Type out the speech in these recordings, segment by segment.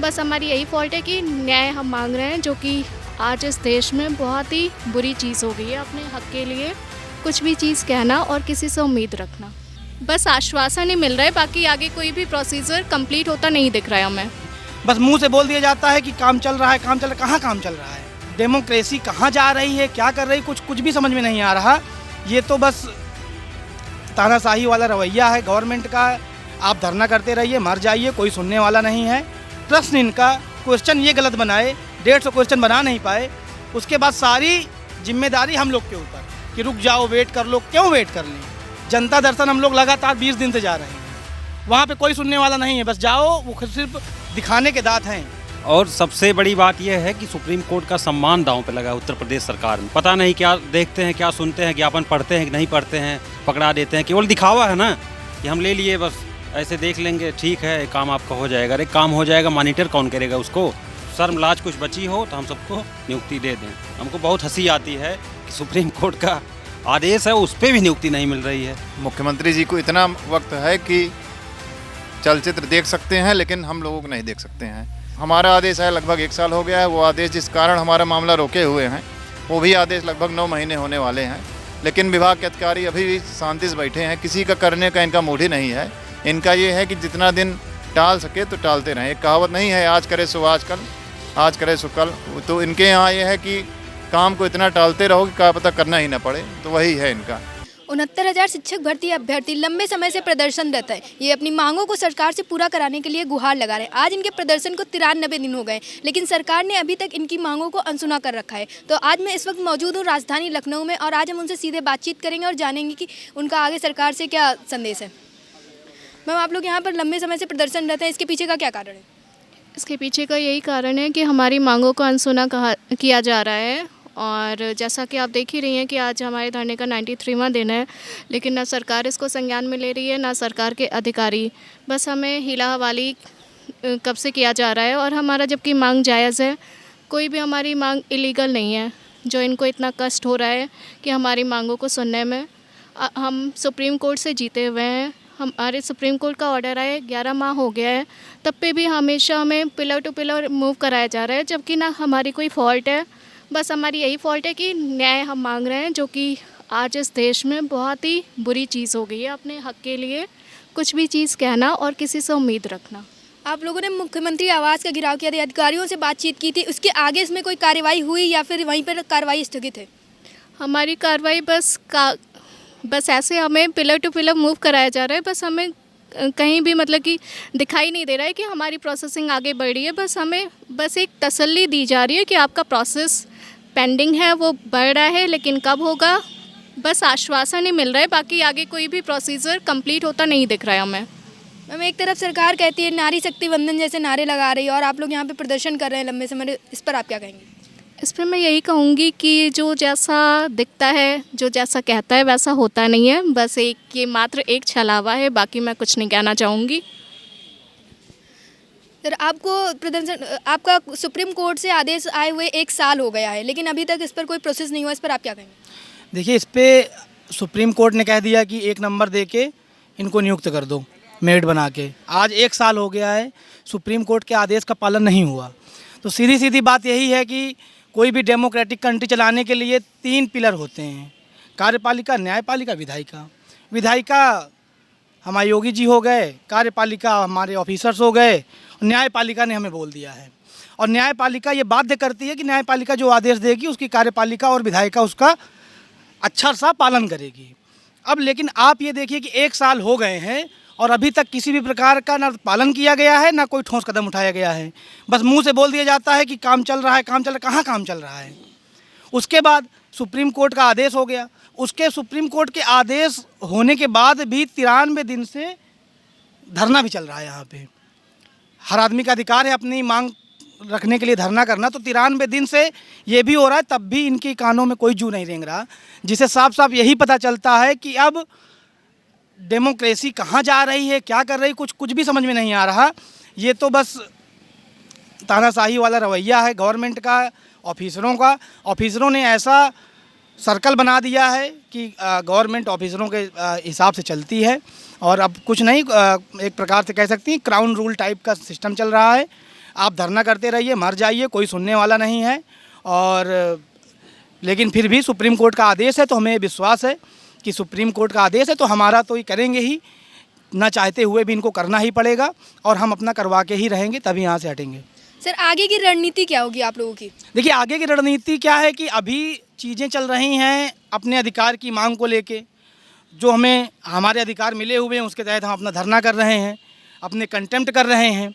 बस हमारी यही फॉल्ट है कि न्याय हम मांग रहे हैं, जो कि आज इस देश में बहुत ही बुरी चीज़ हो गई है। अपने हक के लिए कुछ भी चीज़ कहना और किसी से उम्मीद रखना, बस आश्वासन ही मिल रहा है, बाकी आगे कोई भी प्रोसीजर कंप्लीट होता नहीं दिख रहा है हमें। बस मुंह से बोल दिया जाता है कि काम चल रहा है, काम चल रहा है। कहाँ काम चल रहा है? डेमोक्रेसी कहाँ जा रही है, क्या कर रही, कुछ भी समझ में नहीं आ रहा। ये तो बस तानाशाही वाला रवैया है गवर्नमेंट का। आप धरना करते रहिए, मर जाइए, कोई सुनने वाला नहीं है। प्रश्न इनका क्वेश्चन ये गलत बनाए, 150 क्वेश्चन बना नहीं पाए, उसके बाद सारी जिम्मेदारी हम लोग के ऊपर कि रुक जाओ, वेट कर लो। क्यों वेट कर लें? जनता दर्शन हम लोग लगातार 20 दिन से जा रहे हैं, वहाँ पे कोई सुनने वाला नहीं है। बस जाओ, वो सिर्फ दिखाने के दांत हैं। और सबसे बड़ी बात यह है कि सुप्रीम कोर्ट का सम्मान दांव पे लगा है उत्तर प्रदेश सरकार में। पता नहीं क्या देखते हैं, क्या सुनते हैं, ज्ञापन पढ़ते हैं कि नहीं पढ़ते हैं, पकड़ा देते हैं। केवल दिखावा है ना कि हम ले लिए, बस ऐसे देख लेंगे, ठीक है काम आपका हो जाएगा। अरे काम हो जाएगा, मॉनिटर कौन करेगा उसको? शर्म लाज कुछ बची हो तो हम सबको नियुक्ति दे दें। हमको बहुत हंसी आती है कि सुप्रीम कोर्ट का आदेश है, उस पर भी नियुक्ति नहीं मिल रही है। मुख्यमंत्री जी को इतना वक्त है कि चलचित्र देख सकते हैं, लेकिन हम लोगों को नहीं देख सकते हैं। हमारा आदेश है, लगभग 1 साल हो गया है। वो आदेश जिस कारण हमारा मामला रोके हुए हैं, वो भी आदेश लगभग 9 महीने होने वाले हैं, लेकिन विभाग के अधिकारी अभी भी शांति से बैठे हैं। किसी का करने का इनका मूड ही नहीं है। इनका ये है कि जितना दिन टाल सके तो टालते रहें। एक कहावत नहीं है, आज करे सो आज कल, आज करे सो कल। तो इनके यहाँ ये है कि काम को इतना टालते रहो कि क्या पता करना ही ना पड़े, तो वही है इनका। 69,000 शिक्षक भर्ती अभ्यर्थी लंबे समय से प्रदर्शनरत है। ये अपनी मांगों को सरकार से पूरा कराने के लिए गुहार लगा रहे हैं। आज इनके प्रदर्शन को 93 दिन हो गए, लेकिन सरकार ने अभी तक इनकी मांगों को अनसुना कर रखा है। तो आज मैं इस वक्त मौजूद हूँ राजधानी लखनऊ में, और आज हम उनसे सीधे बातचीत करेंगे और जानेंगे कि उनका आगे सरकार से क्या संदेश है। मैम, आप लोग यहाँ पर लंबे समय से प्रदर्शनरत हैं, इसके पीछे का क्या कारण है? इसके पीछे का यही कारण है कि हमारी मांगों को अनसुना किया जा रहा है। और जैसा कि आप देख ही रही हैं कि आज हमारे धरने का 93वां दिन है, लेकिन ना सरकार इसको संज्ञान में ले रही है, ना सरकार के अधिकारी। बस हमें हीला हवाली कब से किया जा रहा है, और हमारा जबकि मांग जायज़ है, कोई भी हमारी मांग इलीगल नहीं है। जो इनको इतना कष्ट हो रहा है कि हमारी मांगों को सुनने में, हम सुप्रीम कोर्ट से जीते हुए हैं। हमारे सुप्रीम कोर्ट का ऑर्डर आए 11 माह हो गया है, तब पे भी हमेशा हमें पिलर टू पिलर मूव कराया जा रहा है, जबकि ना हमारी कोई फॉल्ट है। बस हमारी यही फॉल्ट है कि न्याय हम मांग रहे हैं, जो कि आज इस देश में बहुत ही बुरी चीज़ हो गई है। अपने हक के लिए कुछ भी चीज़ कहना और किसी से उम्मीद रखना। आप लोगों ने मुख्यमंत्री आवास का घेराव किया था, अधिकारियों से बातचीत की थी, उसके आगे इसमें कोई कार्रवाई हुई या फिर वहीं पर कार्रवाई स्थगित है? हमारी कार्रवाई बस ऐसे हमें पिलर टू पिलर मूव कराया जा रहा है। बस हमें कहीं भी मतलब कि दिखाई नहीं दे रहा है कि हमारी प्रोसेसिंग आगे बढ़ रही है। बस हमें एक तसल्ली दी जा रही है कि आपका प्रोसेस पेंडिंग है, वो बढ़ रहा है, लेकिन कब होगा बस आश्वासन ही मिल रहा है, बाकी आगे कोई भी प्रोसीजर कंप्लीट होता नहीं दिख रहा है हमें। मैम, एक तरफ सरकार कहती है नारी शक्ति वंदन जैसे नारे लगा रही है, और आप लोग यहाँ पे प्रदर्शन कर रहे हैं लंबे समय, इस पर आप क्या कहेंगे? इस पर मैं यही कहूँगी कि जो जैसा दिखता है, जो जैसा कहता है वैसा होता नहीं है। बस ये मात्र एक छलावा है, बाकी मैं कुछ नहीं कहना चाहूँगी। सर, आपका सुप्रीम कोर्ट से आदेश आए हुए 1 साल हो गया है, लेकिन अभी तक इस पर कोई प्रोसेस नहीं हुआ, इस पर आप क्या कहेंगे? देखिए, इस पे सुप्रीम कोर्ट ने कह दिया कि 1 नंबर दे के इनको नियुक्त कर दो, मेरिट बना के। आज 1 साल हो गया है, सुप्रीम कोर्ट के आदेश का पालन नहीं हुआ। तो सीधी सीधी बात यही है कि कोई भी डेमोक्रेटिक कंट्री चलाने के लिए 3 पिलर होते हैं: कार्यपालिका, न्यायपालिका, विधायिका। विधायिका हमारे योगी जी हो गए, कार्यपालिका हमारे ऑफिसर्स हो गए, न्यायपालिका ने हमें बोल दिया है। और न्यायपालिका ये बाध्य करती है कि न्यायपालिका जो आदेश देगी उसकी कार्यपालिका और विधायिका उसका अच्छा सा पालन करेगी। अब लेकिन आप ये देखिए कि 1 साल हो गए हैं और अभी तक किसी भी प्रकार का ना पालन किया गया है, ना कोई ठोस कदम उठाया गया है। बस मुंह से बोल दिया जाता है कि काम चल रहा है, काम चल रहा है। कहाँ काम चल रहा है? उसके बाद सुप्रीम कोर्ट का आदेश हो गया। उसके सुप्रीम कोर्ट के आदेश होने के बाद भी 93 दिन से धरना भी चल रहा है। यहाँ पे हर आदमी का अधिकार है अपनी मांग रखने के लिए धरना करना। तो 93 दिन से ये भी हो रहा है, तब भी इनके कानों में कोई जू नहीं रेंग रहा, जिसे साफ साफ यही पता चलता है कि अब डेमोक्रेसी कहाँ जा रही है, क्या कर रही, कुछ भी समझ में नहीं आ रहा। ये तो बस तानाशाही वाला रवैया है गवर्नमेंट का, ऑफिसरों का। ऑफिसरों ने ऐसा सर्कल बना दिया है कि गवर्नमेंट ऑफिसरों के हिसाब से चलती है, और अब कुछ नहीं, एक प्रकार से कह सकती हैं क्राउन रूल टाइप का सिस्टम चल रहा है। आप धरना करते रहिए, मर जाइए, कोई सुनने वाला नहीं है। और लेकिन फिर भी सुप्रीम कोर्ट का आदेश है तो हमें विश्वास है कि सुप्रीम कोर्ट का आदेश है तो हमारा तो ये करेंगे ही, ना चाहते हुए भी इनको करना ही पड़ेगा और हम अपना करवा के ही रहेंगे, तभी यहाँ से हटेंगे। सर आगे की रणनीति क्या होगी आप लोगों की? देखिए आगे की रणनीति क्या है कि अभी चीज़ें चल रही हैं अपने अधिकार की मांग को लेके, जो हमें हमारे अधिकार मिले हुए हैं उसके तहत हम अपना धरना कर रहे हैं, अपने कंटेम्प्ट कर रहे हैं।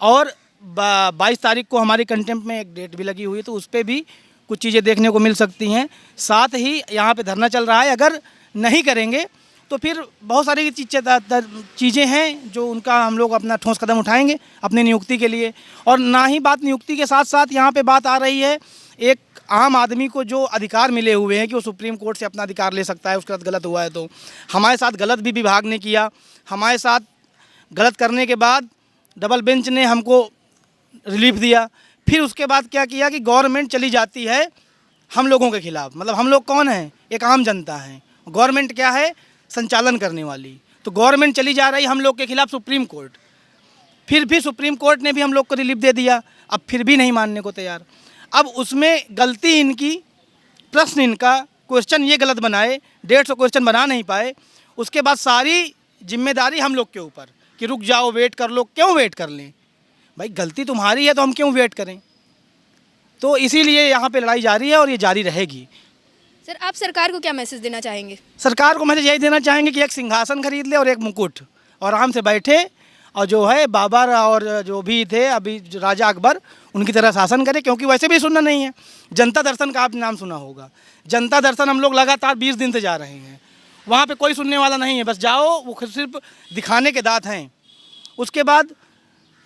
और 22 तारीख को हमारी कंटेम्प्ट में एक डेट भी लगी हुई है, तो उस पर भी कुछ चीज़ें देखने को मिल सकती हैं। साथ ही यहाँ पे धरना चल रहा है, अगर नहीं करेंगे तो फिर बहुत सारी चीज़ें हैं जो उनका हम लोग अपना ठोस कदम उठाएंगे अपनी नियुक्ति के लिए। और ना ही बात नियुक्ति के साथ साथ यहाँ पे बात आ रही है एक आम आदमी को जो अधिकार मिले हुए हैं कि वो सुप्रीम कोर्ट से अपना अधिकार ले सकता है, उसके साथ गलत हुआ है तो हमारे साथ गलत भी विभाग ने किया। हमारे साथ गलत करने के बाद डबल बेंच ने हमको रिलीफ दिया, फिर उसके बाद क्या किया कि गवर्नमेंट चली जाती है हम लोगों के खिलाफ। मतलब हम लोग कौन हैं? एक आम जनता है। गवर्नमेंट क्या है? संचालन करने वाली। तो गवर्नमेंट चली जा रही हम लोग के खिलाफ सुप्रीम कोर्ट, फिर भी सुप्रीम कोर्ट ने भी हम लोग को रिलीफ दे दिया, अब फिर भी नहीं मानने को तैयार। अब उसमें गलती इनकी, प्रश्न इनका, क्वेश्चन ये गलत बनाए, 150 क्वेश्चन बना नहीं पाए, उसके बाद सारी जिम्मेदारी हम लोग के ऊपर कि रुक जाओ, वेट कर लो। क्यों वेट कर लें भाई? गलती तुम्हारी है तो हम क्यों वेट करें? तो इसीलिए यहाँ पे लड़ाई जारी है और ये जारी रहेगी। सर आप सरकार को क्या मैसेज देना चाहेंगे? सरकार को मैसेज यही देना चाहेंगे कि एक सिंहासन खरीद ले और एक मुकुट, और आराम से बैठे और जो है बाबर और जो भी थे अभी राजा अकबर उनकी तरह शासन करे, क्योंकि वैसे भी सुनना नहीं है। जनता दर्शन का आपने नाम सुना होगा, जनता दर्शन हम लोग लगातार 20 दिन से जा रहे हैं, वहाँ पे कोई सुनने वाला नहीं है। बस जाओ, वो सिर्फ दिखाने के दांत हैं। उसके बाद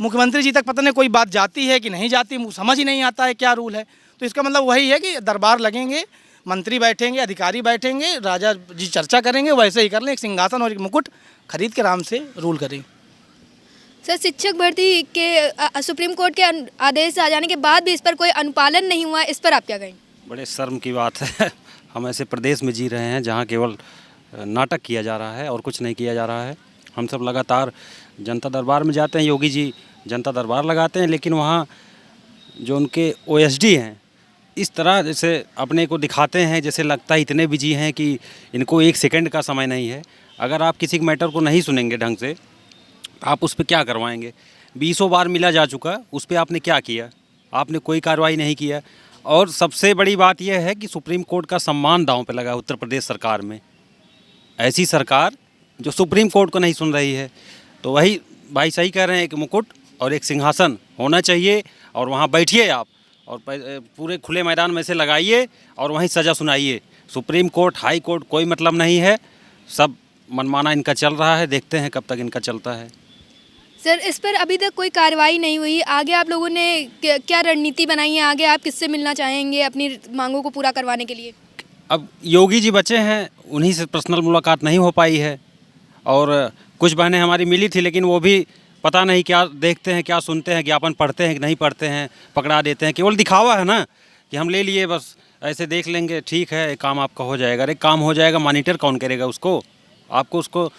मुख्यमंत्री जी तक पता नहीं कोई बात जाती है कि नहीं जाती, समझ ही नहीं आता है क्या रूल है। तो इसका मतलब वही है कि दरबार लगेंगे, मंत्री बैठेंगे, अधिकारी बैठेंगे, राजा जी चर्चा करेंगे, वैसे ही कर लें, एक सिंहासन और एक मुकुट खरीद के आराम से रूल करें। सर शिक्षक भर्ती के सुप्रीम कोर्ट के आदेश आ जाने के बाद भी इस पर कोई अनुपालन नहीं हुआ, इस पर आप क्या कहेंगे? बड़े शर्म की बात है। हम ऐसे प्रदेश में जी रहे हैं जहाँ केवल नाटक किया जा रहा है और कुछ नहीं किया जा रहा है। हम सब लगातार जनता दरबार में जाते हैं, योगी जी जनता दरबार लगाते हैं, लेकिन वहाँ जो उनके ओएसडी हैं इस तरह जैसे अपने को दिखाते हैं, जैसे लगता है इतने बिजी हैं कि इनको एक सेकंड का समय नहीं है। अगर आप किसी मैटर को नहीं सुनेंगे ढंग से, आप उस पर क्या करवाएंगे? 20 बार मिला जा चुका, उस पर आपने क्या किया? आपने कोई कार्रवाई नहीं किया। और सबसे बड़ी बात यह है कि सुप्रीम कोर्ट का सम्मान दांव पे लगा है उत्तर प्रदेश सरकार में। ऐसी सरकार जो सुप्रीम कोर्ट को नहीं सुन रही है। तो वही भाई सही कह रहे हैं, एक मुकुट और एक सिंहासन होना चाहिए और वहाँ बैठिए आप और पूरे खुले मैदान में से लगाइए और वहीं सज़ा सुनाइए। सुप्रीम कोर्ट, हाई कोर्ट कोई मतलब नहीं है, सब मनमाना इनका चल रहा है। देखते हैं कब तक इनका चलता है। सर इस पर अभी तक कोई कार्रवाई नहीं हुई, आगे आप लोगों ने क्या रणनीति बनाई है? आगे आप किससे मिलना चाहेंगे अपनी मांगों को पूरा करवाने के लिए? अब योगी जी बचे हैं, उन्हीं से पर्सनल मुलाकात नहीं हो पाई है। और कुछ बहनें हमारी मिली थी, लेकिन वो भी पता नहीं क्या देखते हैं, क्या सुनते हैं, ज्ञापन पढ़ते हैं कि नहीं पढ़ते हैं, पकड़ा देते हैं। केवल दिखावा है ना कि हम ले लिए, बस ऐसे देख लेंगे, ठीक है एक काम आपका हो जाएगा। अरे काम हो जाएगा, मॉनिटर कौन करेगा उसको? आपको उसको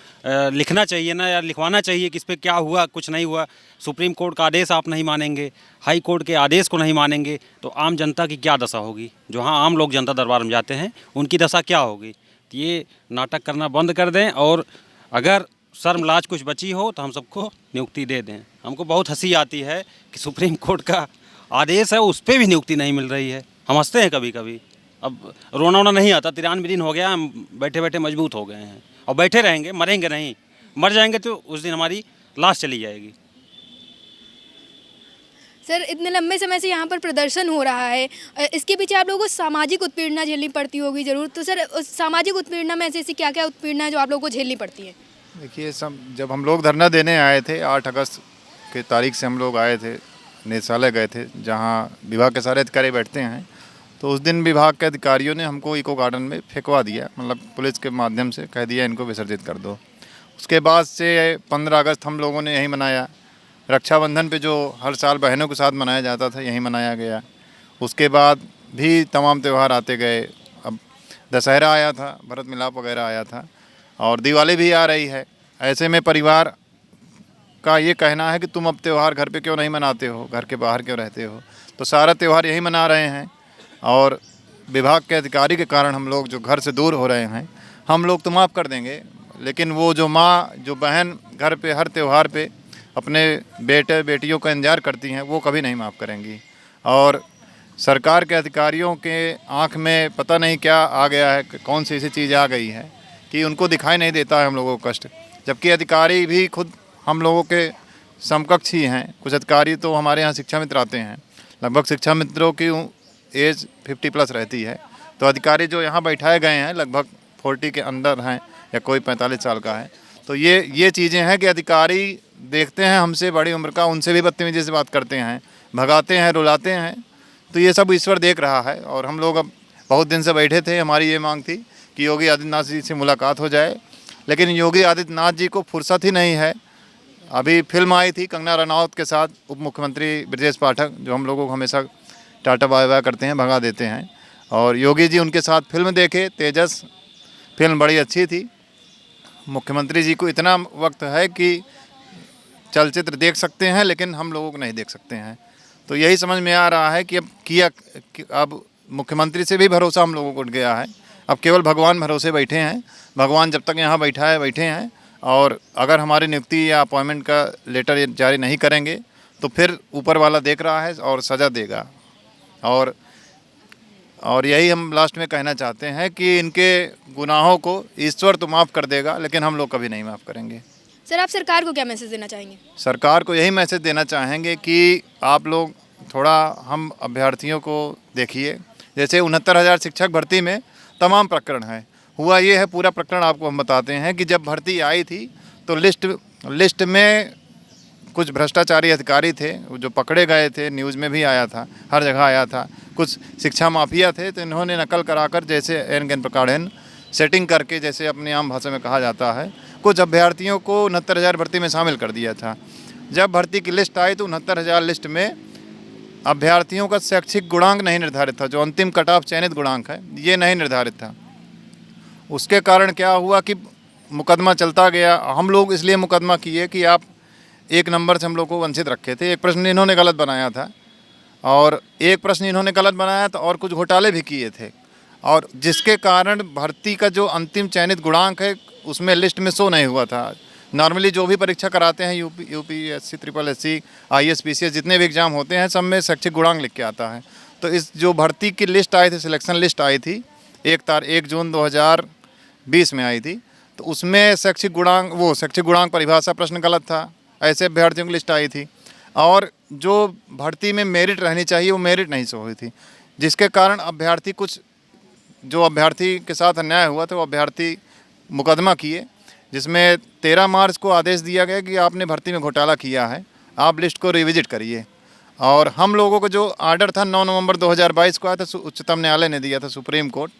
लिखना चाहिए ना यार, लिखवाना चाहिए कि इस पर क्या हुआ, कुछ नहीं हुआ। सुप्रीम कोर्ट का आदेश आप नहीं मानेंगे, हाई कोर्ट के आदेश को नहीं मानेंगे, तो आम जनता की क्या दशा होगी? जो हाँ आम लोग जनता दरबार में जाते हैं उनकी दशा क्या होगी? तो ये नाटक करना बंद कर दें और अगर शर्म लाज कुछ बची हो तो हम सबको नियुक्ति दे दें। हमको बहुत हंसी आती है कि सुप्रीम कोर्ट का आदेश है उस पर भी नियुक्ति नहीं मिल रही है। हम हंसते हैं कभी कभी, अब रोना वोना नहीं आता। 93 दिन हो गया, हम बैठे बैठे मजबूत हो गए हैं और बैठे रहेंगे, मरेंगे नहीं। मर जाएंगे तो उस दिन हमारी लाश चली जाएगी। सर इतने लंबे समय से यहाँ पर प्रदर्शन हो रहा है, इसके पीछे आप लोगों को सामाजिक उत्पीड़ना झेलनी पड़ती होगी ज़रूर। तो सर उस सामाजिक उत्पीड़ना में ऐसी क्या क्या उत्पीड़ना है जो आप लोगों को झेलनी पड़ती है? देखिए जब हम लोग धरना देने आए थे 8 अगस्त के तारीख से हम लोग आए थे, निदेशालय गए थे जहाँ विभाग के सारे अधिकारी बैठते हैं। तो उस दिन विभाग के अधिकारियों ने हमको इको गार्डन में फेंकवा दिया, मतलब पुलिस के माध्यम से कह दिया इनको विसर्जित कर दो। उसके बाद से 15 अगस्त हम लोगों ने यहीं मनाया। रक्षाबंधन पे जो हर साल बहनों के साथ मनाया जाता था यहीं मनाया गया। उसके बाद भी तमाम त्यौहार आते गए। अब दशहरा आया था, भरत मिलाप वगैरह आया था और दिवाली भी आ रही है। ऐसे में परिवार का ये कहना है कि तुम अब त्यौहार घर पे क्यों नहीं मनाते हो, घर के बाहर क्यों रहते हो। तो सारा त्यौहार यही मना रहे हैं और विभाग के अधिकारी के कारण हम लोग जो घर से दूर हो रहे हैं, हम लोग तो माफ़ कर देंगे, लेकिन वो जो माँ जो बहन घर पे हर त्यौहार पे अपने बेटे बेटियों का इंतजार करती हैं, वो कभी नहीं माफ़ करेंगी। और सरकार के अधिकारियों के आँख में पता नहीं क्या आ गया है, कौन सी ऐसी चीज़ आ गई है कि उनको दिखाई नहीं देता है हम लोगों को कष्ट, जबकि अधिकारी भी खुद हम लोगों के समकक्ष ही हैं। कुछ अधिकारी तो हमारे यहाँ शिक्षा मित्र आते हैं, लगभग शिक्षा मित्रों की एज 50+ रहती है। तो अधिकारी जो यहाँ बैठाए गए हैं लगभग 40 के अंदर हैं या कोई 45 साल का है। तो ये चीज़ें हैं कि अधिकारी देखते हैं हमसे बड़ी उम्र का, उनसे भी बदतमीजी से बात करते हैं, भगाते हैं, रुलाते हैं। तो ये सब ईश्वर देख रहा है। और हम लोग अब बहुत दिन से बैठे थे, हमारी ये मांग थी कि योगी आदित्यनाथ जी से मुलाकात हो जाए, लेकिन योगी आदित्यनाथ जी को फुर्सत ही नहीं है। अभी फिल्म आई थी कंगना रनौत के साथ, उप मुख्यमंत्री ब्रजेश पाठक, जो हम लोगों को हमेशा टाटा बाय बाय करते हैं, भगा देते हैं। और योगी जी उनके साथ फिल्म देखे, तेजस फिल्म बड़ी अच्छी थी। मुख्यमंत्री जी को इतना वक्त है कि चलचित्र देख सकते हैं, लेकिन हम लोगों को नहीं देख सकते हैं। तो यही समझ में आ रहा है कि अब मुख्यमंत्री से भी भरोसा हम लोगों को उठ गया है। अब केवल भगवान भरोसे बैठे हैं। भगवान जब तक यहाँ बैठा है बैठे हैं, और अगर हमारी नियुक्ति या अपॉइंटमेंट का लेटर जारी नहीं करेंगे तो फिर ऊपर वाला देख रहा है और सज़ा देगा। और यही हम लास्ट में कहना चाहते हैं कि इनके गुनाहों को ईश्वर तो माफ़ कर देगा, लेकिन हम लोग कभी नहीं माफ़ करेंगे। सर, आप सरकार को क्या मैसेज देना चाहेंगे? सरकार को यही मैसेज देना चाहेंगे कि आप लोग थोड़ा हम अभ्यर्थियों को देखिए। जैसे 69,000 शिक्षक भर्ती में तमाम प्रकरण हैं। हुआ ये है, पूरा प्रकरण आपको हम बताते हैं कि जब भर्ती आई थी तो लिस्ट में कुछ भ्रष्टाचारी अधिकारी थे जो पकड़े गए थे, न्यूज़ में भी आया था, हर जगह आया था। कुछ शिक्षा माफिया थे, तो इन्होंने नकल कराकर, जैसे एन गन प्रकार सेटिंग करके, जैसे अपनी आम भाषा में कहा जाता है, कुछ अभ्यर्थियों को 69,000 भर्ती में शामिल कर दिया था। जब भर्ती की लिस्ट आई तो 69,000 लिस्ट में अभ्यर्थियों का शैक्षिक गुणांक नहीं निर्धारित था, जो अंतिम कट ऑफ चयनित गुणांक है, ये नहीं निर्धारित था। उसके कारण क्या हुआ कि मुकदमा चलता गया। हम लोग इसलिए मुकदमा किए कि आप एक नंबर से हम लोग को वंचित रखे थे। एक प्रश्न इन्होंने गलत बनाया था, और एक प्रश्न इन्होंने गलत बनाया था, और कुछ घोटाले भी किए थे, और जिसके कारण भर्ती का जो अंतिम चयनित गुणांक है उसमें लिस्ट में शो नहीं हुआ था। नॉर्मली जो भी परीक्षा कराते हैं, यूपीएससी, SSSC, IAS, PCS, जितने भी एग्ज़ाम होते हैं, सब में शैक्षिक गुणांक लिख के आता है। तो इस जो भर्ती की लिस्ट आई थी, सिलेक्शन लिस्ट आई थी, 1 जून 2020 में आई थी, तो उसमें शैक्षिक गुणांक परिभाषा प्रश्न गलत था। ऐसे अभ्यर्थियों की लिस्ट आई थी, और जो भर्ती में मेरिट रहनी चाहिए वो मेरिट नहीं शो हुई थी, जिसके कारण अभ्यर्थी के साथ अन्याय हुआ था, वो अभ्यर्थी मुकदमा किए, जिसमें 13 मार्च को आदेश दिया गया कि आपने भर्ती में घोटाला किया है, आप लिस्ट को रिविजिट करिए। और हम लोगों को जो आर्डर था 9 नवंबर 2022 को आया था, उच्चतम न्यायालय ने दिया था, सुप्रीम कोर्ट,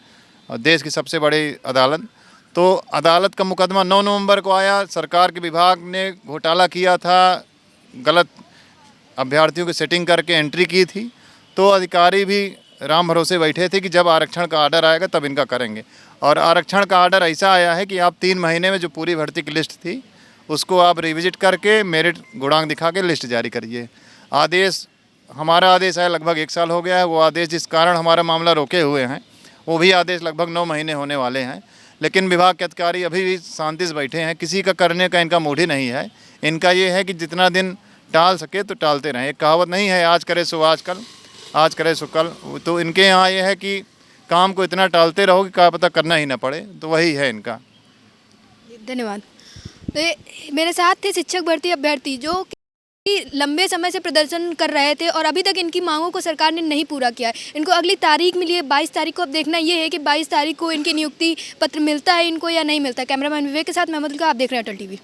और देश की सबसे बड़ी अदालत। तो अदालत का मुकदमा 9 नवंबर को आया। सरकार के विभाग ने घोटाला किया था, गलत अभ्यर्थियों की सेटिंग करके एंट्री की थी। तो अधिकारी भी राम भरोसे बैठे थे कि जब आरक्षण का आर्डर आएगा तब इनका करेंगे। और आरक्षण का आर्डर ऐसा आया है कि आप 3 महीने में जो पूरी भर्ती की लिस्ट थी उसको आप रिविजिट करके मेरिट गुणांक दिखा के लिस्ट जारी करिए। हमारा आदेश है, लगभग 1 साल हो गया है। वो आदेश जिस कारण हमारा मामला रोके हुए हैं, वो भी आदेश लगभग 9 महीने होने वाले हैं, लेकिन विभाग के अधिकारी अभी भी शांति से बैठे हैं। किसी का करने का इनका मूड ही नहीं है। इनका ये है कि जितना दिन टाल सके तो टालते रहें। एक कहावत नहीं है, आज करे सो आज कल, आज करे सो कल। तो इनके यहाँ ये है कि काम को इतना टालते रहो कि क्या पता करना ही ना पड़े, तो वही है इनका। धन्यवाद। तो मेरे साथ थे शिक्षक भर्ती अभ्यर्थी जो कि लंबे समय से प्रदर्शन कर रहे थे और अभी तक इनकी मांगों को सरकार ने नहीं पूरा किया है। इनको अगली तारीख मिली है 22 तारीख को। अब देखना ये है कि 22 तारीख को इनकी नियुक्ति पत्र मिलता है इनको या नहीं मिलता। कैमरामैन विवेक के साथ महमूद, आप देख रहे हैं अटल टीवी।